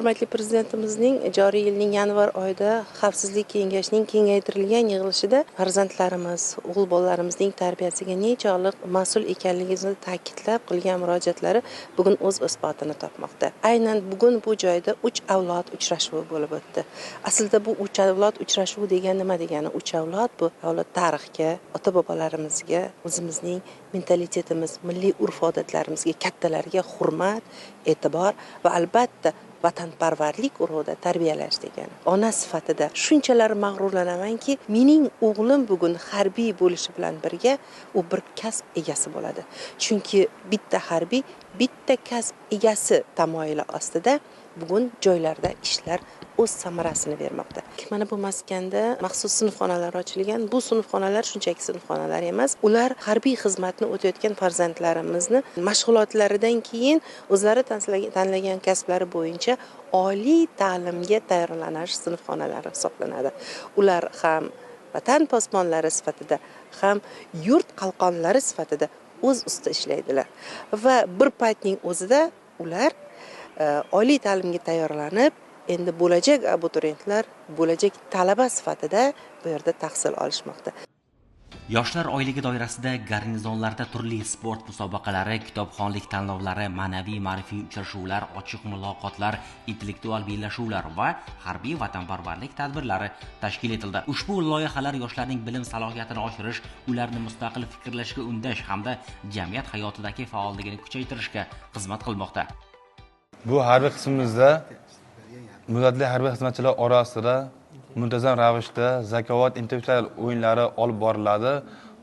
Hurmatli Prezidentimizning joriy yilning yanvar oyida Xavfsizlik kengashining kengaytirilgan yig'ilishida farzandlarimiz, o'g'il bolalarimizning tarbiyasiga nechog'lik mas'ul ekanligimizni ta'kidlab qilgan murojaatlari bugun o'z isbotini topmoqda. Aynan bugun bu joyda 3 avlod uchrashuvi bo'lib o'tdi. Aslida bu 3 avlod uchrashuvi degani nima degani? 3 avlod bu avlod tarixga, ota-bobolarimizga, o'zimizning mentalitetimiz, milliy urf-odatlarimizga, kattalarga hurmat, e'tibor va albatta vatanparvarlik urug'ida tarbiyalash degani. Ona sifatida shunchalar mag'rurlanamanki, mening o'g'lim bugun harbiy bo'lishi bilan birga u bir kasb egasi bo'ladi. Chunki bitta harbiy, bitta kasb egasi tamoyili ostida bugun joylarda ishlar o'z samarasini bermoqda. Mana bu maskanda maxsus sinfxonalar ochilgan. Bu sinfxonalar shunchaki sinfxonalar emas. Ular harbiy xizmatni o'tayotgan farzandlarimizni mashg'ulotlaridan keyin o'zlari tanlagan kasblari bo'yicha oliy ta'limga tayyorlanish sinfxonalari hisoblanadi. Ular ham vatan posbonlari sifatida, ham yurt qalqonlari sifatida o'z ustida ishlaydilar. Va bir paytning o'zida ular oliy ta'limga tayyorlanib, endi bo'lajak abituriyentlar, bo'lajak talaba sifatida bu yerda tahsil olishmoqda. Yoshlar oyligi doirasida garnizonlarda turli sport musobaqalari, kitobxonlik tanlovlari, ma'naviy-ma'rifiy uchrashuvlar, ochiq muloqotlar, intellektual bellashuvlar va harbiy vatanparvarlik tadbirlari tashkil etildi. Ushbu loyihalar yoshlarning bilim salohiyatini oshirish, ularni mustaqil fikrlashga undash hamda jamiyat hayotidagi faolligini kuchaytirishga xizmat qilmoqda. Bu harbiy qismimizda muddatli harbiy xizmatchilar orasida muntazam ravishda zakovat intellektual o'yinlari olib boriladi.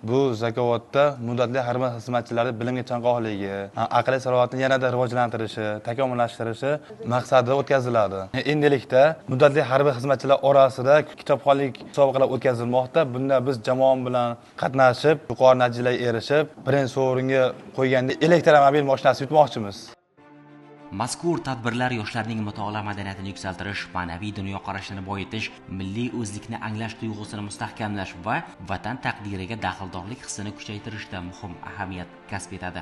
Bu zakovatda muddatli harbiy xizmatchilarning bilimga chanqoqligi, aqliy salohiyatni yanada rivojlantirishi, takomillashtirishi maqsadida o'tkaziladi. Endilikda muddatli harbiy xizmatchilar orasida kitobxonlik musobaqalari o'tkazilmoqda. Bunda biz jamoam bilan qatnashib, yuqori natijalarga erishib, birinchi sovringa qo'yganda elektromobil mashinasi yutmoqchimiz. Mazkur tadbirlar yoshlarning mutolaa madaniyatini yuksaltirish, ma'naviy dunyoqarashini boyitish, milliy o'zlikni anglash tuyg'usini mustahkamlash va vatan taqdiriga daxldorlik hissini kuchaytirishda muhim ahamiyat kasb etadi.